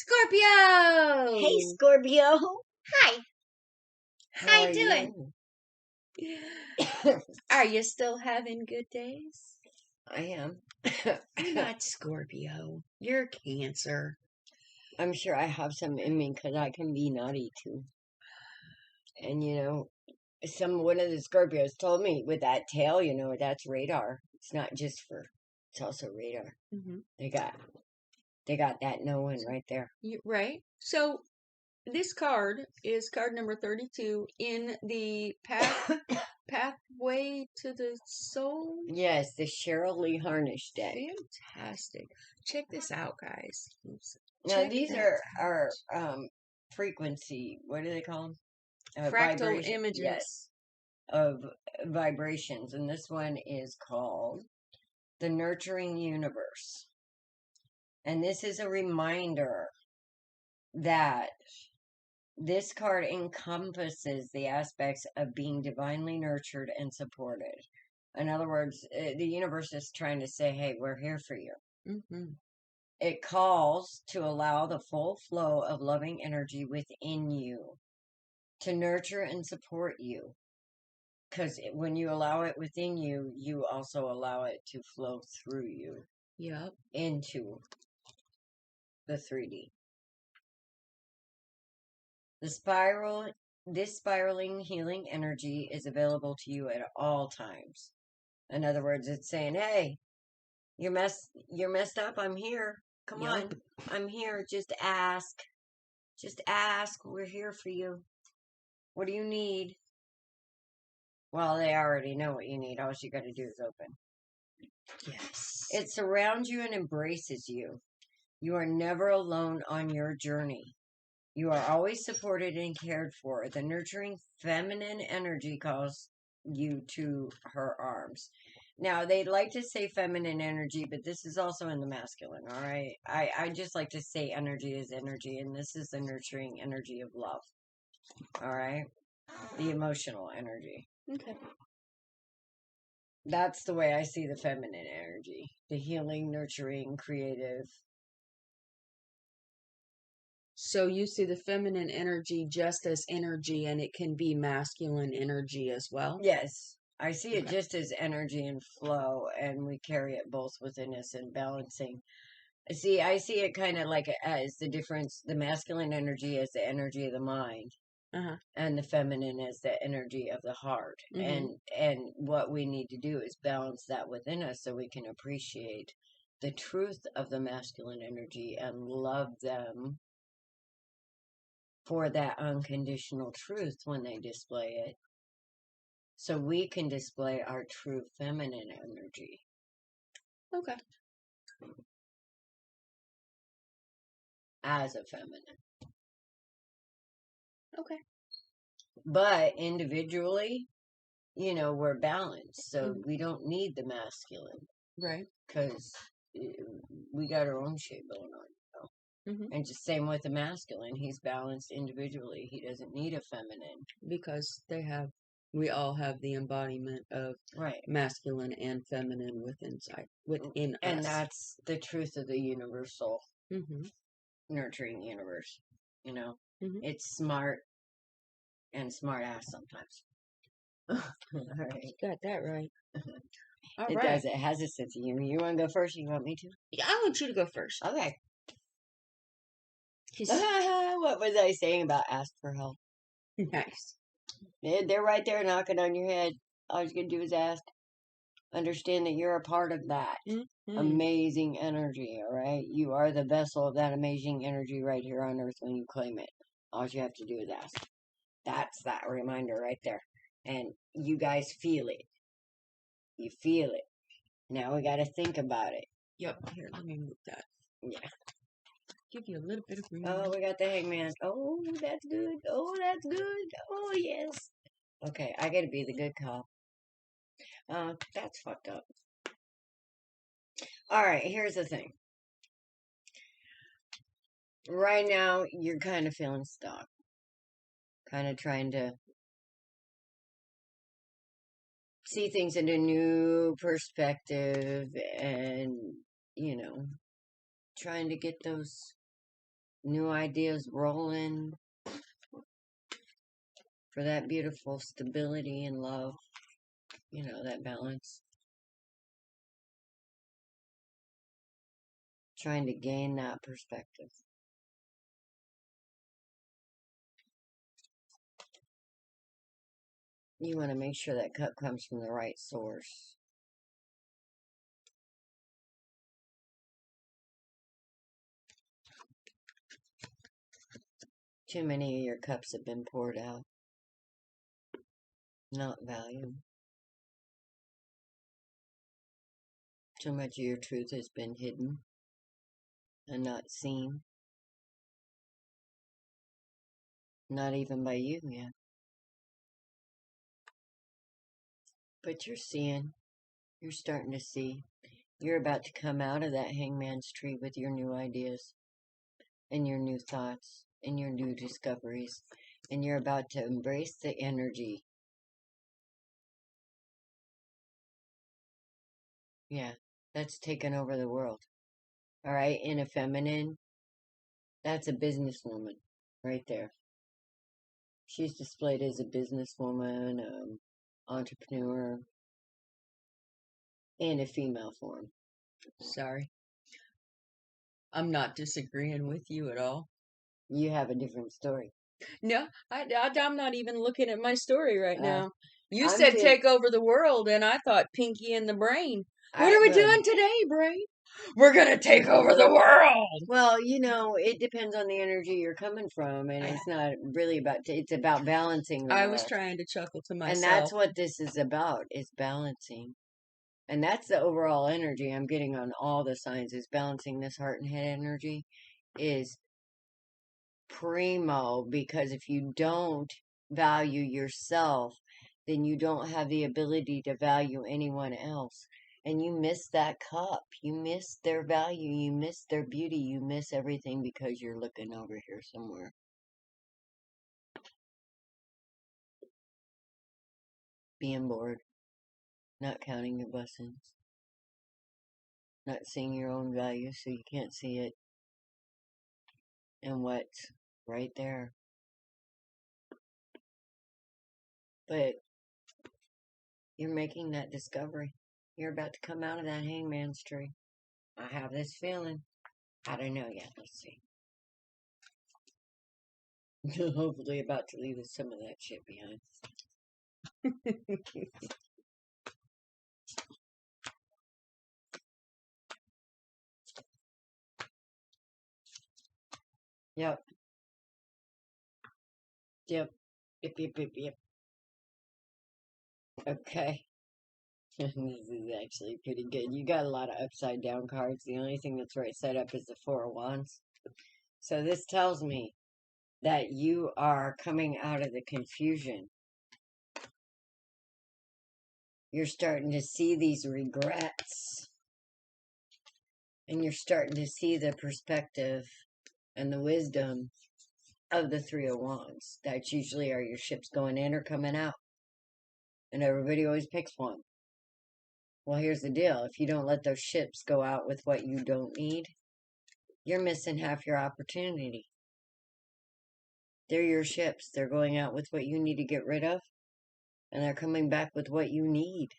Scorpio! Hey, Scorpio. Hi. How you How doing? you? Are you still having good days? I am. You're not Scorpio. You're Cancer. I'm sure I have some in me because I can be naughty too. And one of the Scorpios told me with that tail, that's radar. It's not just it's also radar. Mm-hmm. They got that knowing right there. Right. So this card is card number 32 in the pathway to the soul. Yes, the Cheryl Lee Harnish deck. Fantastic. Check this out, guys. Oops. Now these are frequency. What do they call them? Fractal images. Yes, of vibrations, and this one is called the Nurturing Universe. And this is a reminder that this card encompasses the aspects of being divinely nurtured and supported. In other words, the universe is trying to say, hey, we're here for you. Mm-hmm. It calls to allow the full flow of loving energy within you to nurture and support you. Because when you allow it within you, you also allow it to flow through you. Yep. Into the 3D. This spiraling healing energy is available to you at all times. In other words, it's saying, hey, you're messed up. I'm here. Come on. I'm here. Just ask. Just ask. We're here for you. What do you need? Well, they already know what you need. All you got to do is open. Yes. It surrounds you and embraces you. You are never alone on your journey. You are always supported and cared for. The nurturing feminine energy calls you to her arms. Now, they like to say feminine energy, but this is also in the masculine, all right? I just like to say energy is energy, and this is the nurturing energy of love, all right? The emotional energy. Okay. That's the way I see the feminine energy. The healing, nurturing, creative. So you see the feminine energy just as energy, and it can be masculine energy as well? Yes. I see it just as energy and flow, and we carry it both within us and balancing. I see it kind of like as the difference, the masculine energy as the energy of the mind, and the feminine as the energy of the heart. Mm-hmm. And what we need to do is balance that within us so we can appreciate the truth of the masculine energy and love them for that unconditional truth when they display it. So we can display our true feminine energy. Okay. As a feminine. Okay. But individually, we're balanced. So we don't need the masculine. Right. Because we got our own shit going on. And just same with the masculine. He's balanced individually. He doesn't need a feminine. Because we all have the embodiment of masculine and feminine within us. And that's the truth of the universal nurturing universe. It's smart and smart ass sometimes. All right. You got that right. It does. It has a sense of humor. You want to go first? Or you want me to? Yeah, I want you to go first. Okay. What was I saying about ask for help? Nice. They're right there knocking on your head. All you can do is ask. Understand that you're a part of that amazing energy, all right? You are the vessel of that amazing energy right here on earth when you claim it. All you have to do is ask. That's that reminder right there. And you guys feel it. You feel it. Now we got to think about it. Yep. Here, let me move that. Yeah. Give you a little bit of room. Oh, we got the hangman. Oh, that's good. Oh, that's good. Oh, yes. Okay, I got to be the good cop. That's fucked up. All right, here's the thing. Right now, you're kind of feeling stuck. Kind of trying to see things in a new perspective and, trying to get those New ideas rolling for that beautiful stability and love. You know, that balance. Trying to gain that perspective. You want to make sure that cup comes from the right source. Too many of your cups have been poured out. Not valued. Too much of your truth has been hidden and not seen. Not even by you yet. But you're seeing. You're starting to see. You're about to come out of that hangman's tree with your new ideas and your new thoughts and your new discoveries. And you're about to embrace the energy. Yeah, that's taken over the world. All right, in a feminine, that's a businesswoman right there. She's displayed as a businesswoman, entrepreneur, in a female form. Sorry. I'm not disagreeing with you at all. You have a different story. No, I'm not even looking at my story right now. You I'm said just- take over the world, and I thought Pinky and the Brain. What are we doing today, Brain? We're going to take over the world. Well, you know, it depends on the energy you're coming from, and it's not really about, it's about balancing the I world. was trying to chuckle to myself. And that's what this is about, is balancing. And that's the overall energy I'm getting on all the signs, is balancing this heart and head energy is primo, because if you don't value yourself, then you don't have the ability to value anyone else. And you miss that cup. You miss their value. You miss their beauty. You miss everything because you're looking over here somewhere. Being bored. Not counting your blessings. Not seeing your own value so you can't see it. And what's right there. But you're making that discovery. You're about to come out of that hangman's tree. I have this feeling. I don't know yet. Let's see. Hopefully about to leave some of that shit behind. Yep. Yep. Yep. Okay. This is actually pretty good. You got a lot of upside down cards. The only thing that's right side up is the Four of Wands. So this tells me that you are coming out of the confusion. You're starting to see these regrets. And you're starting to see the perspective and the wisdom of the Three of Wands. That usually are your ships going in or coming out. And everybody always picks one. Well, here's the deal. If you don't let those ships go out with what you don't need, you're missing half your opportunity. They're your ships. They're going out with what you need to get rid of. And they're coming back with what you need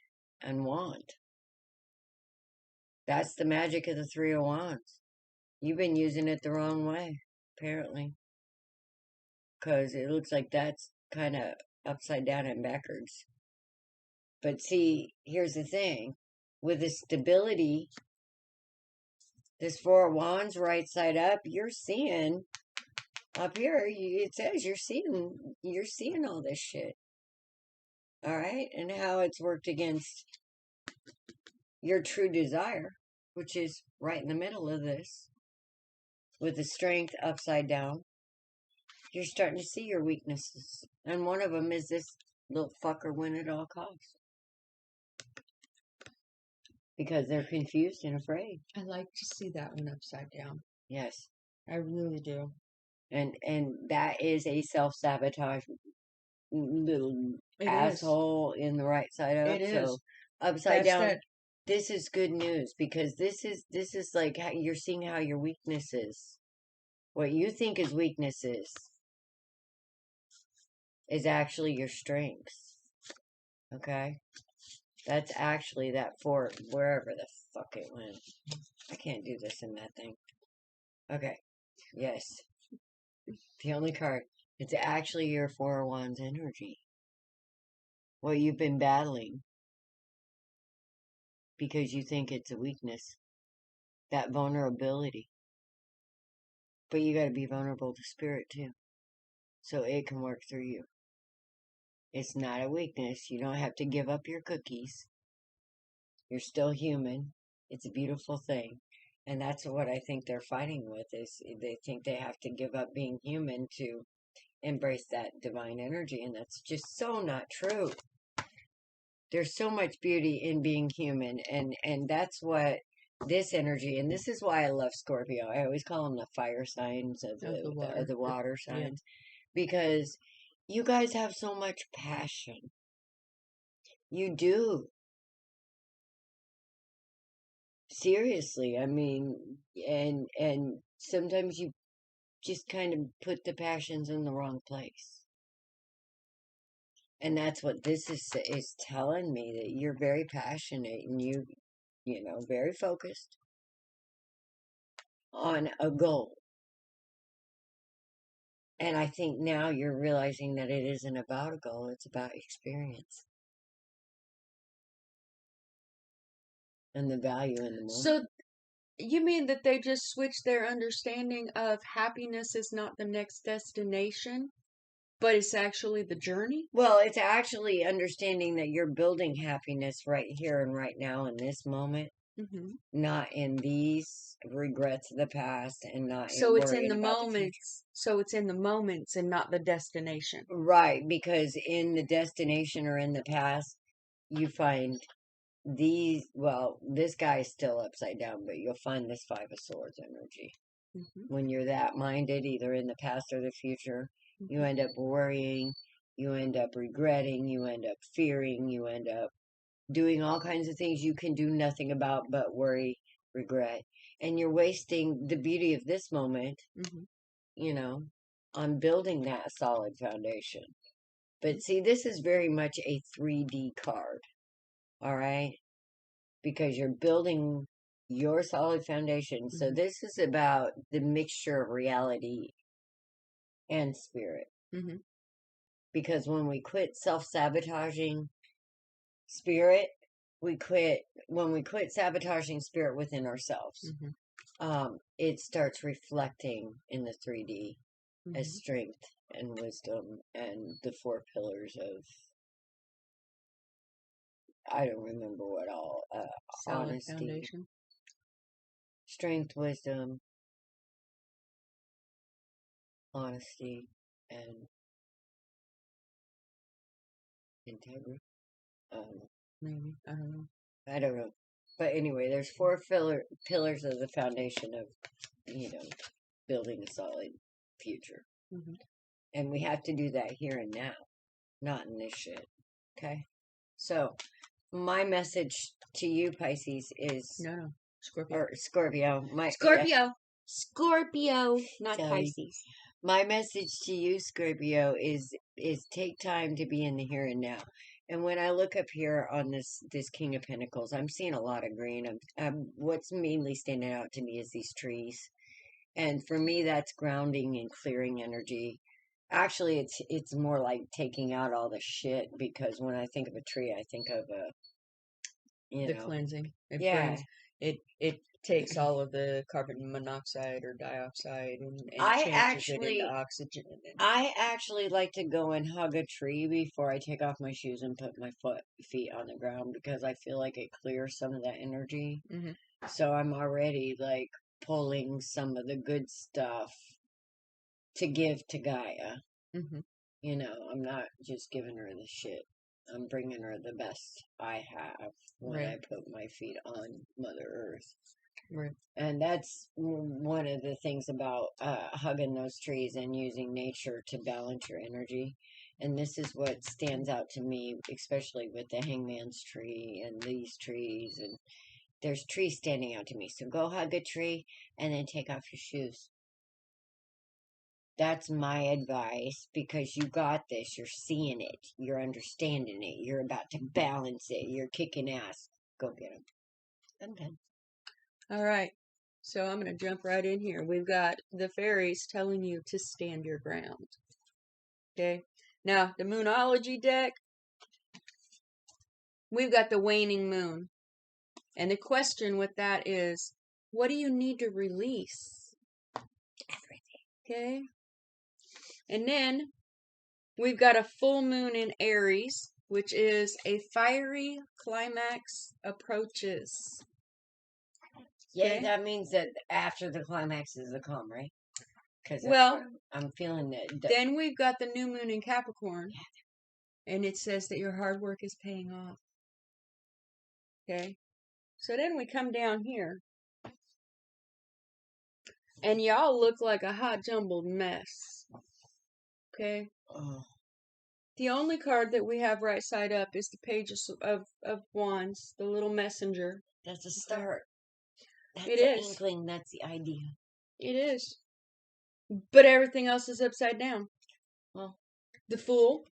and want. That's the magic of the Three of Wands. You've been using it the wrong way, apparently. Because it looks like that's kind of upside down and backwards. But see, here's the thing. With the stability, this Four of Wands right side up, you're seeing, up here, it says you're seeing all this shit. All right? And how it's worked against your true desire, which is right in the middle of this. With the Strength upside down, you're starting to see your weaknesses. And one of them is this little fucker win at all costs. Because they're confused and afraid. I like to see that one upside down. Yes. I really do. And that is a self-sabotage little asshole in the right side up. It is. So upside down, this is good news, because this is like how you're seeing how your weaknesses What you think is weaknesses is actually your strengths. Okay? That's actually that fort, wherever the fuck it went. I can't do this in that thing. Okay. Yes. The only card. It's actually your Four of Wands energy. What you've been battling. Because you think it's a weakness. That vulnerability. But you gotta be vulnerable to spirit too. So it can work through you. It's not a weakness. You don't have to give up your cookies. You're still human. It's a beautiful thing. And that's what I think they're fighting with, is they think they have to give up being human to embrace that divine energy. And that's just so not true. There's so much beauty in being human. And that's what this energy, and this is why I love Scorpio. I always call them the fire signs of the water signs. Yeah. Because you guys have so much passion. You do. Seriously, I mean, and sometimes you just kind of put the passions in the wrong place. And that's what this is telling me, that you're very passionate and you know, very focused on a goal. And I think now you're realizing that it isn't about a goal, it's about experience. And the value in the moment. So, you mean that they just switched their understanding of happiness is not the next destination, but it's actually the journey? Well, it's actually understanding that you're building happiness right here and right now in this moment. Mm-hmm. Not in these regrets of the past, and not so it's in the moments. So it's in the moments and not the destination. Right, because in the destination or in the past, you find these, well, this guy's still upside down, but you'll find this Five of Swords energy. Mm-hmm. When you're that minded, either in the past or the future, mm-hmm. you end up worrying, you end up regretting, you end up fearing, you end up doing all kinds of things you can do nothing about but worry, regret. And you're wasting the beauty of this moment, mm-hmm. you know, on building that solid foundation. But see, this is very much a 3D card, all right? Because you're building your solid foundation. Mm-hmm. So this is about the mixture of reality and spirit. Mm-hmm. Because when we quit self-sabotaging spirit, when we quit sabotaging spirit within ourselves, mm-hmm. It starts reflecting in the 3D mm-hmm. as strength and wisdom and the 4 pillars of, I don't remember what all, solid honesty, foundation, strength, wisdom, honesty, and integrity. Maybe, I don't know. I don't know. But anyway, there's 4 pillars of the foundation of, you know, building a solid future. Mm-hmm. And we have to do that here and now, not in this shit. Okay? So, my message to you, Pisces, is... No. Scorpio. Or Scorpio. Scorpio, not sorry. Pisces. My message to you, Scorpio, is take time to be in the here and now. And when I look up here on this King of Pentacles, I'm seeing a lot of green. What's mainly standing out to me is these trees. And for me, that's grounding and clearing energy. Actually, it's more like taking out all the shit, because when I think of a tree, I think of the cleansing. It takes all of the carbon monoxide or dioxide and changes it into oxygen. I actually like to go and hug a tree before I take off my shoes and put my feet on the ground, because I feel like it clears some of that energy. Mm-hmm. So I'm already like pulling some of the good stuff to give to Gaia. Mm-hmm. You know, I'm not just giving her the shit. I'm bringing her the best I have when I put my feet on Mother Earth. Right. And that's one of the things about hugging those trees and using nature to balance your energy. And this is what stands out to me, especially with the hangman's tree and these trees. And there's trees standing out to me. So go hug a tree and then take off your shoes. That's my advice, because you got this. You're seeing it. You're understanding it. You're about to balance it. You're kicking ass. Go get them. I'm done. All right. So I'm going to jump right in here. We've got the fairies telling you to stand your ground. Okay. Now, the Moonology deck, we've got the waning moon. And the question with that is, what do you need to release? Everything. Okay. And then we've got a full moon in Aries, which is a fiery climax approaches. Yeah, that means that after the climax is the calm, right? Because I'm feeling that. Then we've got the new moon in Capricorn, and it says that your hard work is paying off. Okay, so then we come down here, and y'all look like a hot jumbled mess. Okay. The only card that we have right side up is the Page of Wands, the little messenger. That's a start. That's it the is. Inkling. That's the idea. It is. But everything else is upside down. Well, the Fool.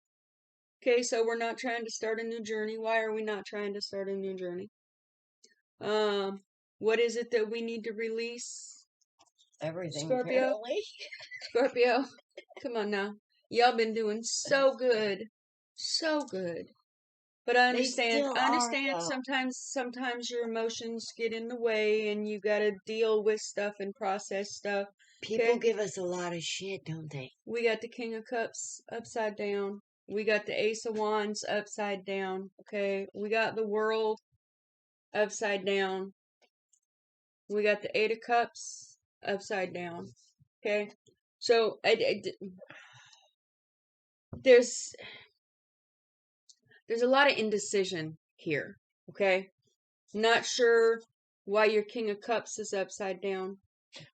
Okay, so we're not trying to start a new journey. Why are we not trying to start a new journey? What is it that we need to release? Everything. Scorpio. Apparently. Scorpio. Come on now. Y'all been doing so good. So good. But I understand sometimes your emotions get in the way and you gotta deal with stuff and process stuff. People give us a lot of shit, don't they? We got the King of Cups upside down. We got the Ace of Wands upside down. Okay. We got the World upside down. We got the Eight of Cups upside down. Okay. So there's a lot of indecision here. Okay. Not sure why your King of Cups is upside down.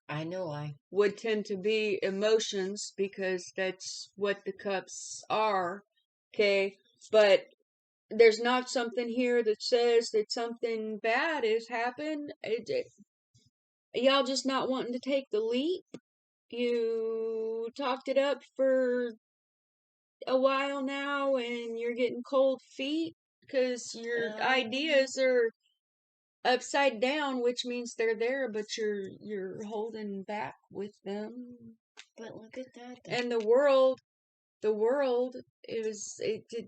I know why. Would tend to be emotions, because that's what the cups are. Okay. But there's not something here that says that something bad has happened. Y'all just not wanting to take the leap. You talked it up for a while now and you're getting cold feet because your ideas are upside down, which means they're there, but you're holding back with them. But look at that. And the world is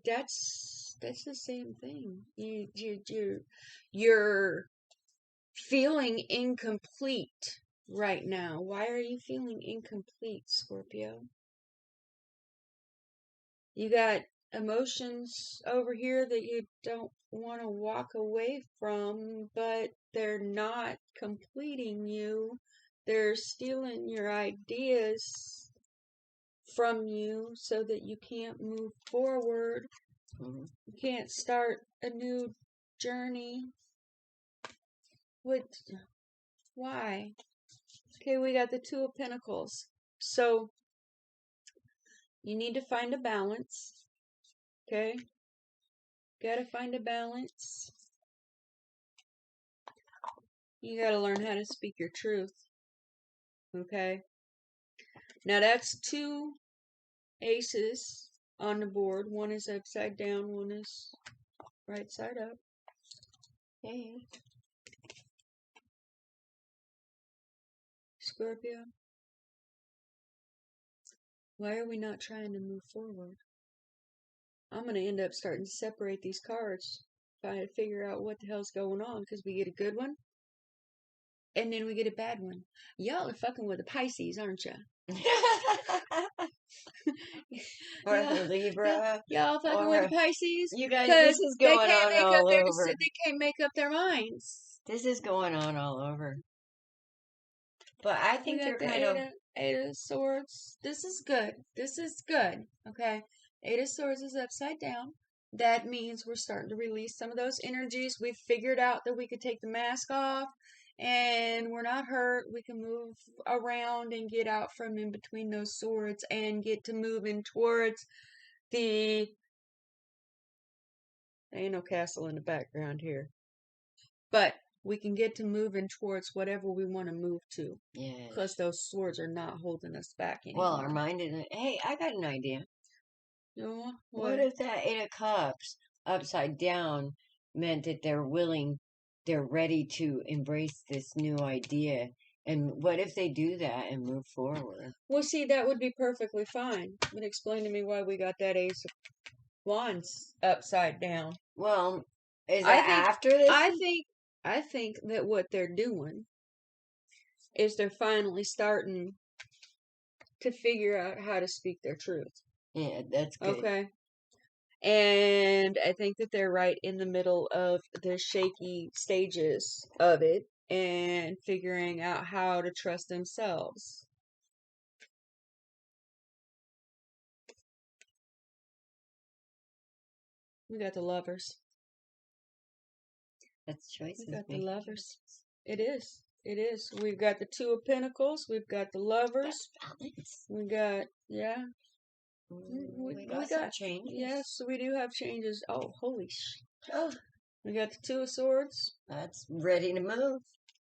that's the same thing. You're feeling incomplete right now. Why are you feeling incomplete, Scorpio? You got emotions over here that you don't want to walk away from, but they're not completing you. They're stealing your ideas from you so that you can't move forward. You can't start a new journey. Why? Okay, we got the Two of Pentacles. So, you need to find a balance. Okay? Gotta find a balance. You gotta learn how to speak your truth. Okay? Now that's two aces on the board. One is upside down, one is right side up. Hey. Scorpio. Why are we not trying to move forward? I'm going to end up starting to separate these cards, trying to figure out what the hell's going on, because we get a good one, and then we get a bad one. Y'all are fucking with the Pisces, aren't you? Or the Libra. Y'all fucking with the Pisces? You guys, this is going on all over. They can't make up their minds. This is going on all over. But I think you're kind of... Eight of Swords. This is good. This is good. Okay. Eight of Swords is upside down. That means we're starting to release some of those energies. We've figured out that we could take the mask off and we're not hurt. We can move around and get out from in between those swords and get to moving towards the... There ain't no castle in the background here. But we can get to moving towards whatever we want to move to. Yeah. Because those swords are not holding us back anymore. Well, our mind isn't. Hey, I got an idea. You know, What if that Eight of Cups upside down meant that they're ready to embrace this new idea? And what if they do that and move forward? Well, see, that would be perfectly fine. But explain to me why we got that Ace of Wands upside down. Well, is that after this? I think that what they're doing is they're finally starting to figure out how to speak their truth. Yeah, that's good. Okay. And I think that they're right in the middle of the shaky stages of it and figuring out how to trust themselves. We got the Lovers. That's choices. We got the Lovers. It is. It is. We've got the Two of Pentacles. We've got the Lovers. We got, yeah. We got some changes. Yes, we do have changes. Oh, holy sh! Oh. We got the Two of Swords. That's ready to move.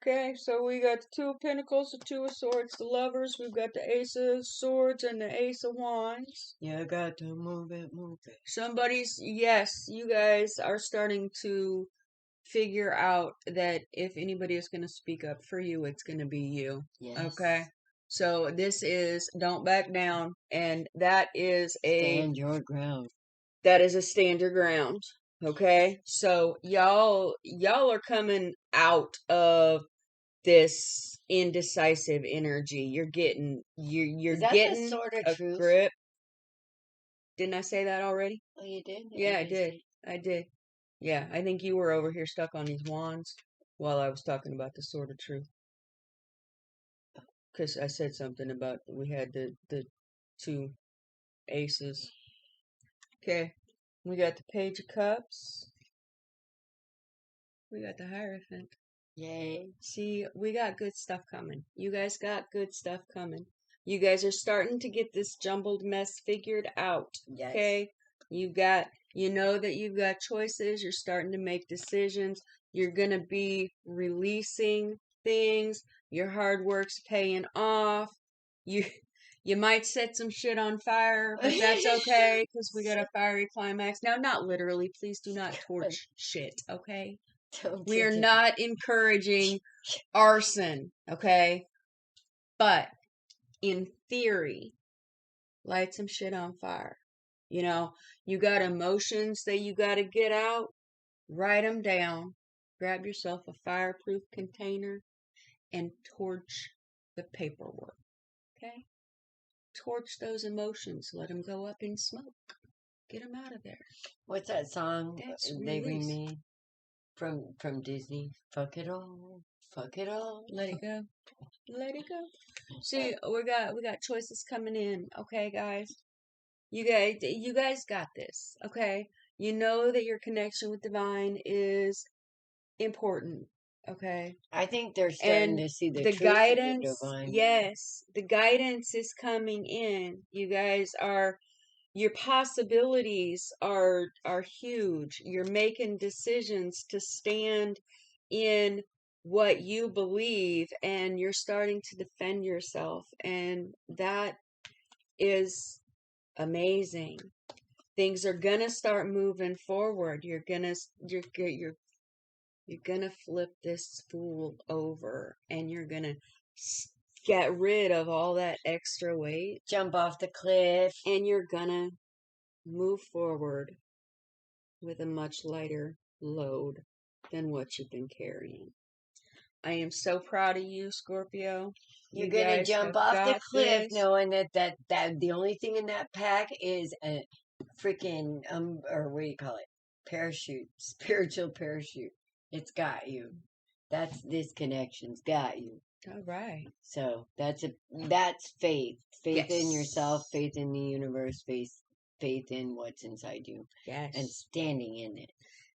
Okay, so we got the Two of Pentacles, the Two of Swords, the Lovers. We've got the Ace of Swords and the Ace of Wands. You got to move it. Yes, you guys are starting to figure out that if anybody is going to speak up for you, it's going to be you. Yes. Okay? So this is don't back down, and that is stand your ground. That is a stand your ground. Okay? So y'all are coming out of this indecisive energy. You're getting getting the sword of a truth? grip. Didn't I say that already? Oh, you did? Yeah, I did. Yeah, I think you were over here stuck on these wands while I was talking about the sword of truth. Because I said something about we had the two aces. Okay, we got the Page of Cups. We got the Hierophant. Yay. See, we got good stuff coming. You guys got good stuff coming. You guys are starting to get this jumbled mess figured out. Yes. Okay? You know that you've got choices. You're starting to make decisions. You're going to be releasing things. Your hard work's paying off. You might set some shit on fire, but that's okay because we got a fiery climax. Now, not literally. Please do not torch shit, okay? We are not encouraging arson, okay? But in theory, light some shit on fire. You know, you got emotions that you got to get out, write them down, grab yourself a fireproof container, and torch the paperwork, okay? Torch those emotions, let them go up in smoke. Get them out of there. What's that song they release. remade from Disney? Fuck it all. Fuck it all. Let it go. Let it go. See, we got choices coming in, okay, guys? You guys got this, okay? You know that your connection with divine is important, okay? I think they're starting to see the truth guidance. of the divine. Yes, the guidance is coming in. You guys are, your possibilities are huge. You're making decisions to stand in what you believe, and you're starting to defend yourself, and that is amazing. Things are gonna start moving forward. You're gonna flip this fool over, and you're gonna get rid of all that extra weight, jump off the cliff, and you're gonna move forward with a much lighter load than what you've been carrying. I am so proud of you, Scorpio. You're gonna jump off the cliff knowing that the only thing in that pack is a freaking or what do you call it? Parachute, spiritual parachute. It's got you. This connection's got you. All right. So that's faith. Faith in yourself, faith in the universe, faith in what's inside you. Yes. And standing in it.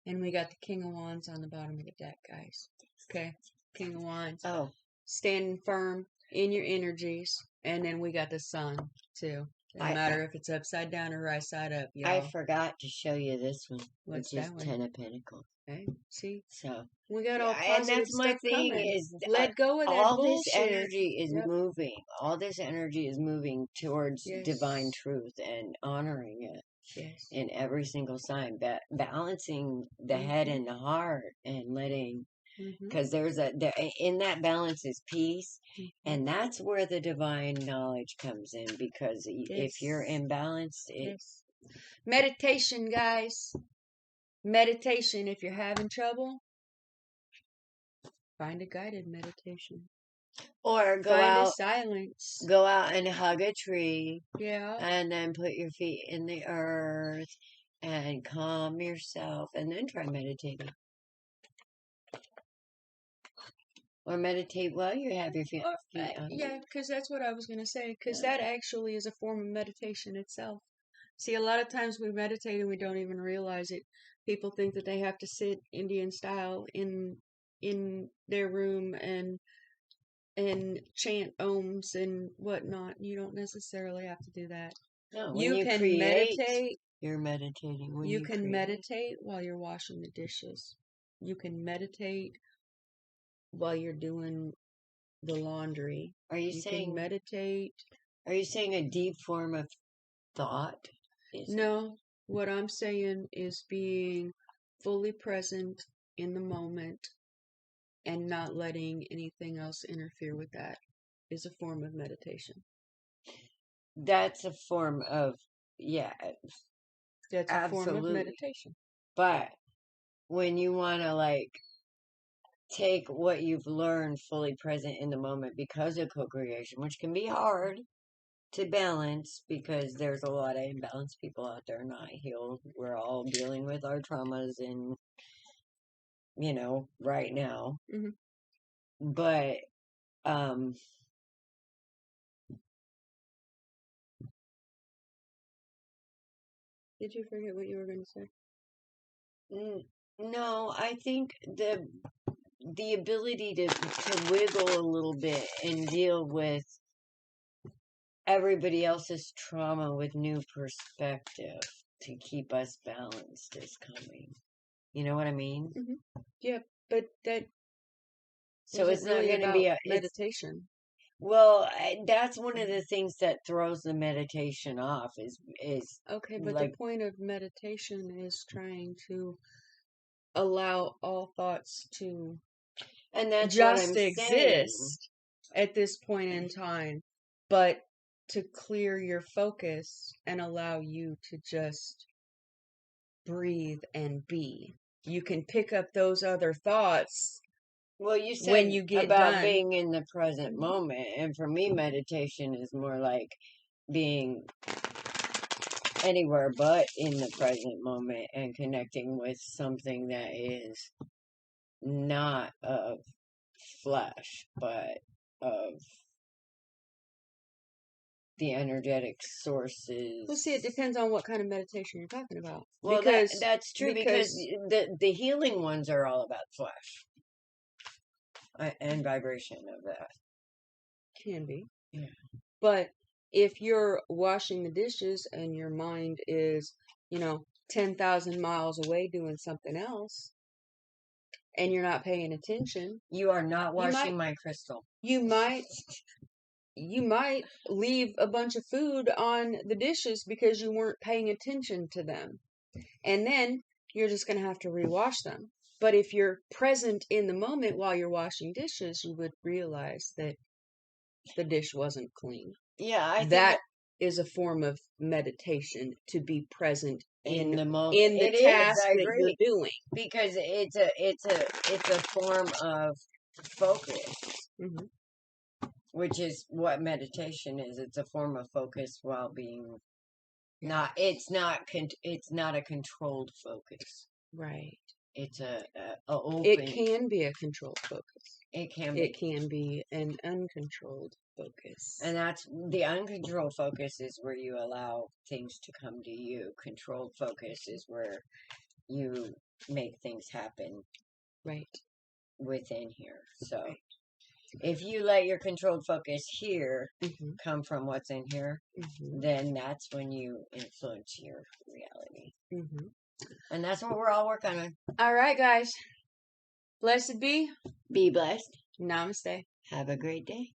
And we got the King of Wands on the bottom of the deck, guys. Okay. King of Wands. Oh. Standing firm in your energies. And then we got the Sun, too. Doesn't matter if it's upside down or right side up, y'all. I forgot to show you this one, What's which is that one? 10 of Pentacles. Okay, see? So We got all and positive that's my stuff thing coming. is Let go of that all bullshit. this energy is Yep. moving. All this energy is moving towards Yes. divine truth and honoring it. Yes. In every single sign, balancing the head and the heart, and letting, because in that balance is peace, and that's where the divine knowledge comes in. Because if you're imbalanced, meditation, guys. Meditation. If you're having trouble, find a guided meditation. Or find a silence. Go out and hug a tree. Yeah. And then put your feet in the earth and calm yourself, and then try meditating. Or meditate while you have your feet on. Yeah, because that's what I was going to say. Because that actually is a form of meditation itself. See, a lot of times we meditate and we don't even realize it. People think that they have to sit Indian style in their room and chant ohms and whatnot. You don't necessarily have to do that. No, you can meditate. You're meditating. When you can meditate while you're washing the dishes. You can meditate while you're doing the laundry. You saying meditate? Are you saying a deep form of thought? No, what I'm saying is being fully present in the moment and not letting anything else interfere with that is a form of meditation. That's a form of, that's a form of meditation. But when you want to take what you've learned fully present in the moment because of co-creation, which can be hard to balance because there's a lot of imbalanced people out there not healed. We're all dealing with our traumas and, right now. But, did you forget what you were going to say? No, I think the ability to wiggle a little bit and deal with everybody else's trauma with new perspective to keep us balanced is coming. You know what I mean? Yeah, but that. So it's really not going to be a meditation. Well, that's one of the things that throws the meditation off is okay, but the point of meditation is trying to allow all thoughts to and that's just exist at this point in time, but to clear your focus and allow you to just breathe and be. You can pick up those other thoughts. Well, you said when you get about done. being in the present moment, and for me, meditation is more like being anywhere but in the present moment and connecting with something that is not of flesh, but of the energetic sources. Well, see, it depends on what kind of meditation you're talking about. Well, that's true because the healing ones are all about flesh and vibration of that. Can be. Yeah. But if you're washing the dishes and your mind is, 10,000 miles away doing something else, and you're not paying attention, you are not washing my crystal. You might leave a bunch of food on the dishes because you weren't paying attention to them. And then you're just going to have to rewash them. But if you're present in the moment while you're washing dishes, you would realize that the dish wasn't clean. Yeah, I think that is a form of meditation, to be present in the moment, in the it task is, I that agree. you're doing, because it's a form of focus, which is what meditation is. It's a form of focus while being it's not a controlled focus, right? It's a open. It can be a controlled focus. It can be. It can be an uncontrolled focus. And that's the uncontrolled focus is where you allow things to come to you. Controlled focus is where you make things happen. Right. Within here. So. Right. If you let your controlled focus here Mm-hmm. come from what's in here, Mm-hmm. then that's when you influence your reality. Mm-hmm. And that's what we're all working on. All right, guys. Blessed be. Be blessed. Namaste. Have a great day.